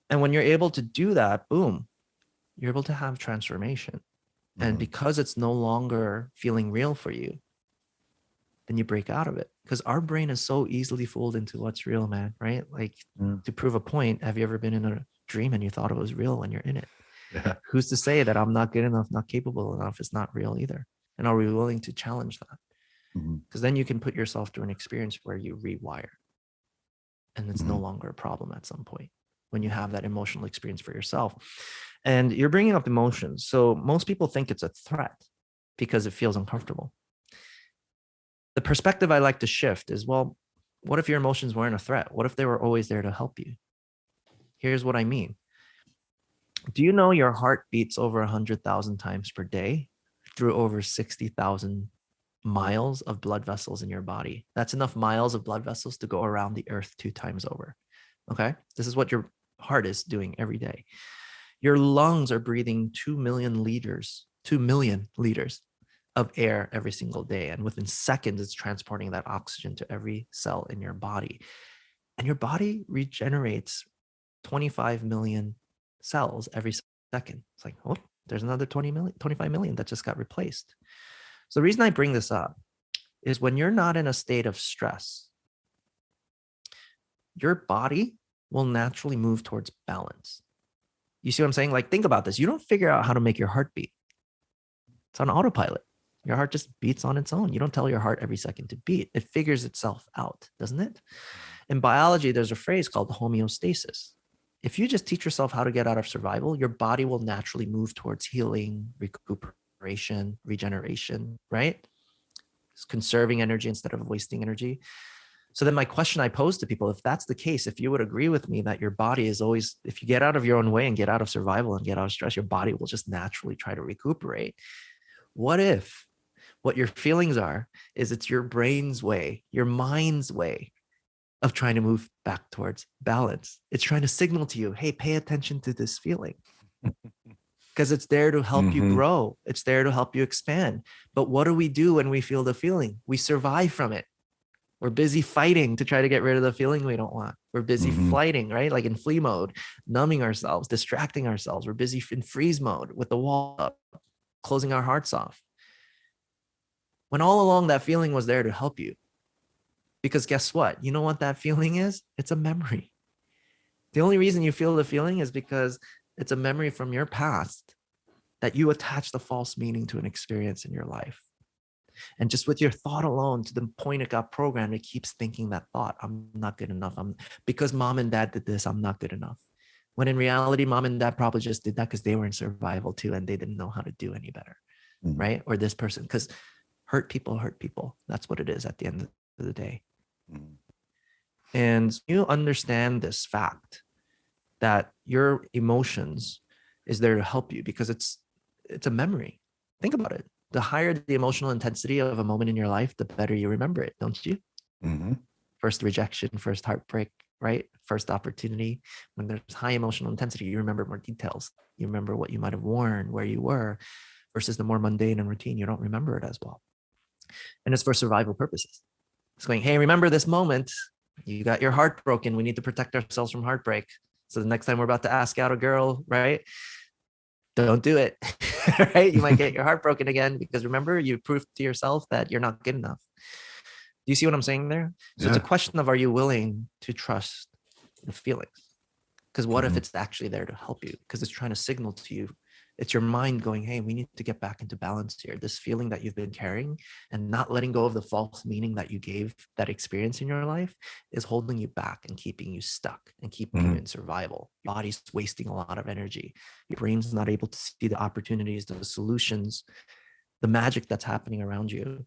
And when you're able to do that, boom, you're able to have transformation. And because it's no longer feeling real for you, then you break out of it. Because our brain is so easily fooled into what's real, man, right? Like to prove a point, have you ever been in a dream and you thought it was real when you're in it? Yeah. Who's to say that I'm not good enough, not capable enough is not real either? And are we willing to challenge that? Because then you can put yourself through an experience where you rewire. And it's no longer a problem at some point when you have that emotional experience for yourself. And you're bringing up emotions. So most people think it's a threat because it feels uncomfortable. The perspective I like to shift is, well, what if your emotions weren't a threat? What if they were always there to help you? Here's what I mean. Do you know your heart beats over 100,000 times per day through over 60,000 miles of blood vessels in your body? That's enough miles of blood vessels to go around the earth 2 times over. Okay. This is what your heart is doing every day. Your lungs are breathing 2 million liters of air every single day. And within seconds, it's transporting that oxygen to every cell in your body. And your body regenerates 25 million cells every second. It's like, oh, there's another 25 million that just got replaced. So the reason I bring this up is when you're not in a state of stress, your body will naturally move towards balance. You see what I'm saying? Like, think about this. You don't figure out how to make your heart beat. It's on autopilot. Your heart just beats on its own. You don't tell your heart every second to beat. It figures itself out, doesn't it? In biology, there's a phrase called homeostasis. If you just teach yourself how to get out of survival, your body will naturally move towards healing, recuperation, regeneration, right? It's conserving energy instead of wasting energy. So then my question I pose to people, if that's the case, if you would agree with me that your body is always, if you get out of your own way and get out of survival and get out of stress, your body will just naturally try to recuperate. What if what your feelings are is it's your brain's way, your mind's way of trying to move back towards balance? It's trying to signal to you, hey, pay attention to this feeling. Because it's there to help you grow. It's there to help you expand. But what do we do when we feel the feeling? We survive from it. We're busy fighting to try to get rid of the feeling we don't want. We're busy fighting, right? Like in flee mode, numbing ourselves, distracting ourselves. We're busy in freeze mode with the wall up, closing our hearts off. When all along that feeling was there to help you. Because guess what? You know what that feeling is? It's a memory. The only reason you feel the feeling is because it's a memory from your past that you attach the false meaning to an experience in your life. And just with your thought alone, to the point it got programmed, it keeps thinking that thought, I'm not good enough. Because mom and dad did this, I'm not good enough. When in reality, mom and dad probably just did that because they were in survival too, and they didn't know how to do any better, right? Or this person, because hurt people. That's what it is at the end of the day. And you understand this fact that your emotions is there to help you because it's a memory. Think about it. The higher the emotional intensity of a moment in your life, the better you remember it, don't you? First rejection, first heartbreak, right? First opportunity, when there's high emotional intensity, you remember more details. You remember what you might have worn, where you were, versus the more mundane and routine, you don't remember it as well. And it's for survival purposes. It's going, hey, remember this moment? You got your heart broken. We need to protect ourselves from heartbreak. So the next time we're about to ask out a girl, right? Don't do it, right? You might get your heart broken again because remember, you proved to yourself that you're not good enough. Do you see what I'm saying there? So it's a question of, are you willing to trust the feelings? Because what if it's actually there to help you? Because it's trying to signal to you. It's your mind going, hey, we need to get back into balance here. This feeling that you've been carrying and not letting go of the false meaning that you gave that experience in your life is holding you back and keeping you stuck and keeping you in survival. Your body's wasting a lot of energy. Your brain's not able to see the opportunities, the solutions, the magic that's happening around you. And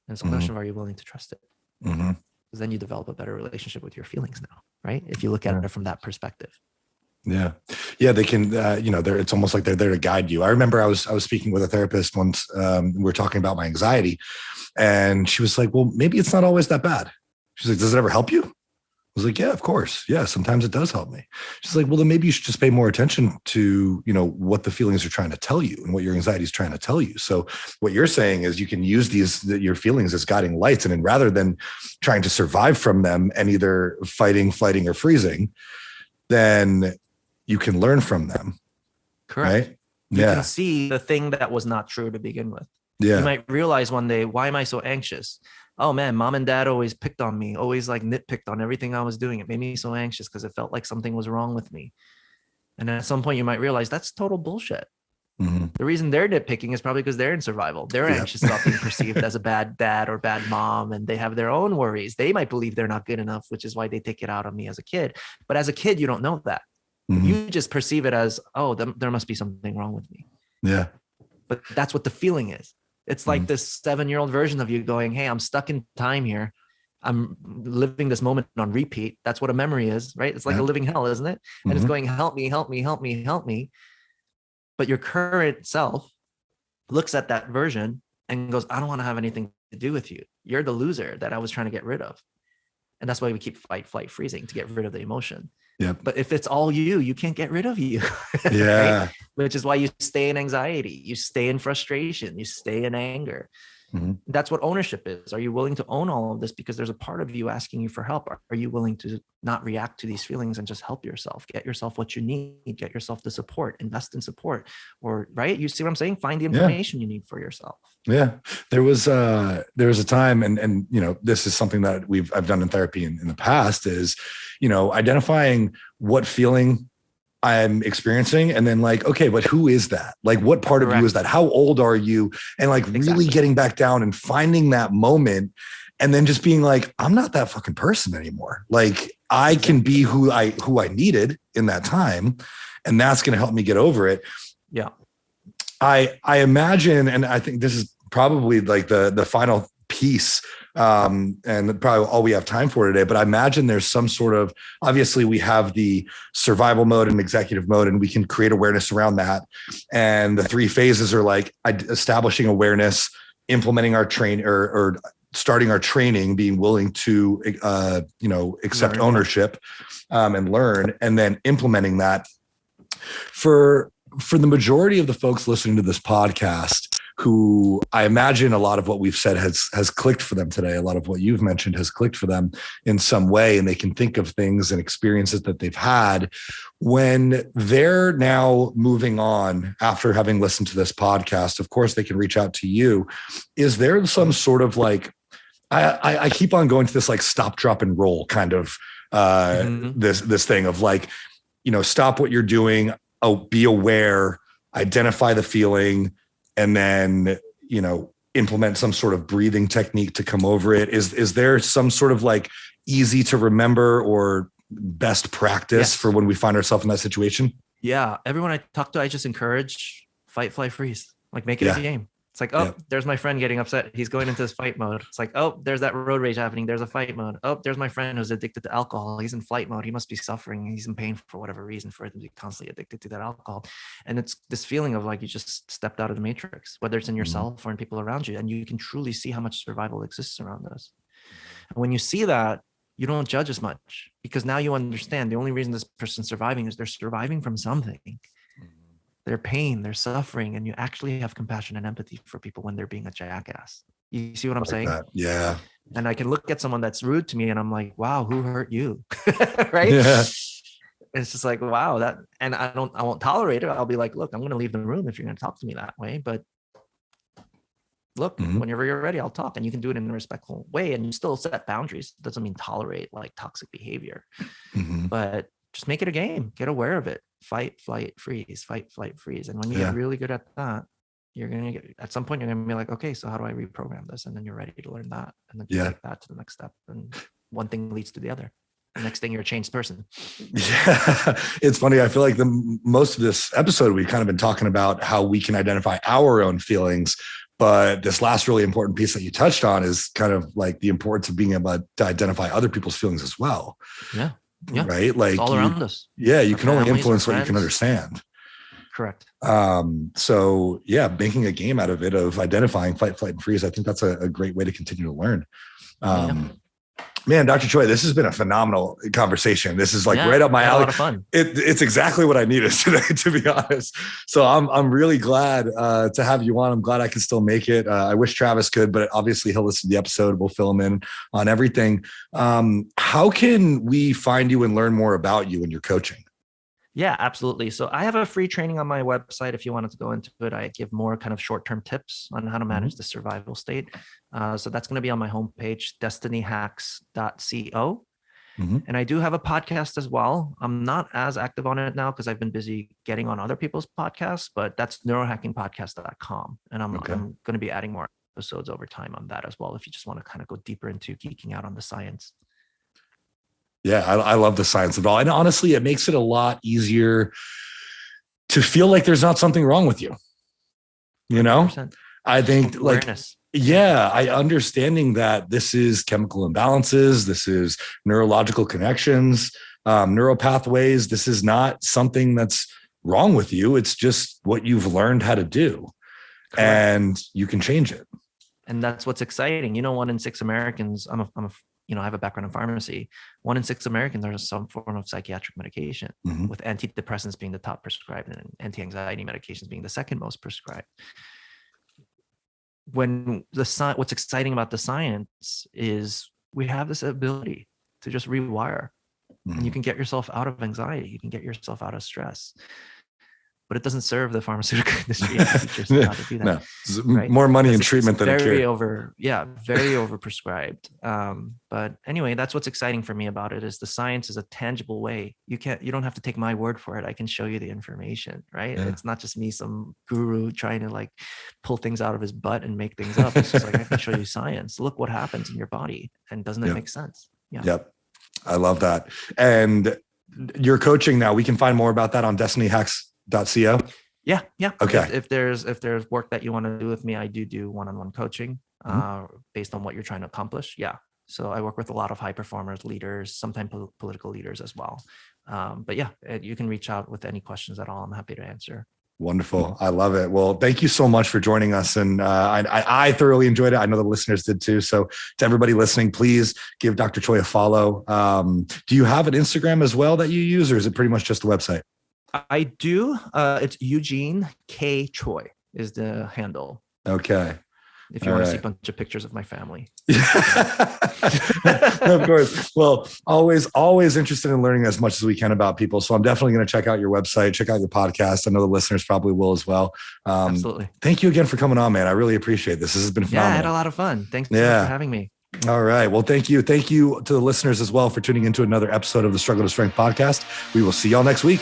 it's a question of, are you willing to trust it? Because then you develop a better relationship with your feelings now, right? If you look at it from that perspective. Yeah. They can, it's almost like they're there to guide you. I remember I was speaking with a therapist once. We were talking about my anxiety and she was like, well, maybe it's not always that bad. She's like, does it ever help you? I was like, yeah, of course. Yeah. Sometimes it does help me. She's like, well, then maybe you should just pay more attention to, what the feelings are trying to tell you and what your anxiety is trying to tell you. So what you're saying is you can use your feelings as guiding lights. And then rather than trying to survive from them and either fighting, or freezing, then you can learn from them. Correct. Right? You can see the thing that was not true to begin with. Yeah. You might realize one day, why am I so anxious? Oh man, mom and dad always picked on me, always like nitpicked on everything I was doing. It made me so anxious because it felt like something was wrong with me. And at some point you might realize that's total bullshit. The reason they're nitpicking is probably because they're in survival. They're anxious about being perceived as a bad dad or bad mom, and they have their own worries. They might believe they're not good enough, which is why they take it out on me as a kid. But as a kid, you don't know that. You just perceive it as, oh, there must be something wrong with me. Yeah. But that's what the feeling is. It's like this 7-year-old version of you going, hey, I'm stuck in time here. I'm living this moment on repeat. That's what a memory is, right? It's like a living hell, isn't it? And it's going, help me, help me, help me, help me. But your current self looks at that version and goes, I don't want to have anything to do with you. You're the loser that I was trying to get rid of. And that's why we keep fight, flight, freezing, to get rid of the emotion. Yeah. But if it's all you can't get rid of you. Yeah. Right? Which is why you stay in anxiety, you stay in frustration, you stay in anger. That's what ownership is. Are you willing to own all of this? Because there's a part of you asking you for help. Are you willing to not react to these feelings and just help yourself, get yourself what you need, get yourself the support, invest in support, or right? You see what I'm saying? Find the information you need for yourself. Yeah. There was a time, and this is something that I've done in therapy in the past is, identifying what feeling I'm experiencing and then like, okay, but who is that? Like what part of you is that? How old are you? And like really getting back down and finding that moment and then just being like, I'm not that fucking person anymore. Like I can be who I needed in that time. And that's going to help me get over it. Yeah. I imagine, and I think this is probably like the final piece, and probably all we have time for today, but I imagine there's some sort of, obviously we have the survival mode and executive mode, and we can create awareness around that. And the 3 phases are like establishing awareness, implementing our or starting our training, being willing to, accept ownership, and learn, and then implementing that. For the majority of the folks listening to this podcast, who I imagine a lot of what we've said has clicked for them today. A lot of what you've mentioned has clicked for them in some way, and they can think of things and experiences that they've had when they're now moving on after having listened to this podcast. Of course, they can reach out to you. Is there some sort of like, I keep on going to this like stop, drop, and roll kind of this thing of like, stop what you're doing. Be aware, identify the feeling, and then, implement some sort of breathing technique to come over it. Is there some sort of like easy to remember or best practice for when we find ourselves in that situation? Yeah. Everyone I talk to, I just encourage fight, flight, freeze, like make it a game. It's like, oh, there's my friend getting upset. He's going into this fight mode. It's like, oh, there's that road rage happening. There's a fight mode. Oh, there's my friend who's addicted to alcohol. He's in flight mode. He must be suffering. He's in pain for whatever reason for him to be constantly addicted to that alcohol. And it's this feeling of like you just stepped out of the matrix, whether it's in yourself or in people around you. And you can truly see how much survival exists around us. And when you see that, you don't judge as much, because now you understand the only reason this person's surviving is they're surviving from something. Their pain, their suffering, and you actually have compassion and empathy for people when they're being a jackass. You see what I'm saying? That. Yeah. And I can look at someone that's rude to me and I'm like, wow, who hurt you? Right? Yeah. It's just like, wow, that, and I won't tolerate it. I'll be like, look, I'm going to leave the room if you're going to talk to me that way. But look, whenever you're ready, I'll talk, and you can do it in a respectful way. And you still set boundaries. It doesn't mean tolerate like toxic behavior, but just make it a game. Get aware of it. Fight, flight, freeze, fight, flight, freeze. And when you get really good at that, you're going to get, at some point, you're going to be like, okay, so how do I reprogram this? And then you're ready to learn that. And then you take that to the next step. And one thing leads to the other. The next thing, you're a changed person. Yeah. It's funny. I feel like most of this episode, we've kind of been talking about how we can identify our own feelings. But this last really important piece that you touched on is kind of like the importance of being able to identify other people's feelings as well. Yeah. Right. Like it's all around us. Yeah. You can only influence what you can understand. Correct. So yeah, making a game out of it, of identifying fight, flight, and freeze. I think that's a great way to continue to learn. Man, Dr. Choi, this has been a phenomenal conversation. This is like right up my alley. A lot of fun. It's exactly what I needed today, to be honest. So I'm really glad to have you on. I'm glad I can still make it. I wish Travis could, but obviously he'll listen to the episode. We'll fill him in on everything. How can we find you and learn more about you and your coaching? Yeah, absolutely. So I have a free training on my website. If you wanted to go into it, I give more kind of short-term tips on how to manage the survival state. So that's going to be on my homepage, destinyhacks.co. And I do have a podcast as well. I'm not as active on it now because I've been busy getting on other people's podcasts, but that's neurohackingpodcast.com. And I'm going to be adding more episodes over time on that as well, if you just want to kind of go deeper into geeking out on the science. Yeah, I love the science of it all. And honestly, it makes it a lot easier to feel like there's not something wrong with you. You know, 100%. I think awareness. I understanding that this is chemical imbalances, this is neurological connections, neural pathways. This is not something that's wrong with you. It's just what you've learned how to do. Correct. And you can change it. And that's what's exciting. 1 in 6 Americans, I have a background in pharmacy. 1 in 6 Americans are on some form of psychiatric medication, with antidepressants being the top prescribed and anti-anxiety medications being the second most prescribed. What's exciting about the science is we have this ability to just rewire, and you can get yourself out of anxiety. You can get yourself out of stress. But it doesn't serve the pharmaceutical industry to teach us how to do that. No. Right? More money in treatment than a cure. Very overprescribed. But anyway, that's what's exciting for me about it, is the science is a tangible way. You don't have to take my word for it. I can show you the information, right? Yeah. It's not just me, some guru trying to like pull things out of his butt and make things up. It's just like, I can show you science. Look what happens in your body. And doesn't it make sense? Yeah. Yep. I love that. And your coaching now, we can find more about that on destinyhacks.co. Yeah. Okay. If there's work that you want to do with me, I do one-on-one coaching based on what you're trying to accomplish. Yeah. So I work with a lot of high performers, leaders, sometimes political leaders as well. But yeah, you can reach out with any questions at all. I'm happy to answer. Wonderful. I love it. Well, thank you so much for joining us. And I thoroughly enjoyed it. I know the listeners did too. So to everybody listening, please give Dr. Choi a follow. Do you have an Instagram as well that you use, or is it pretty much just the website? I do. It's Eugene K Choi is the handle. Okay. If you want to see a bunch of pictures of my family. Of course. Well, always interested in learning as much as we can about people. So I'm definitely going to check out your website, check out your podcast. I know the listeners probably will as well. Absolutely. Thank you again for coming on, man. I really appreciate this. This has been phenomenal. Yeah, I had a lot of fun. Thanks so much for having me. All right. Well, thank you. Thank you to the listeners as well for tuning into another episode of the Struggle to Strength podcast. We will see y'all next week.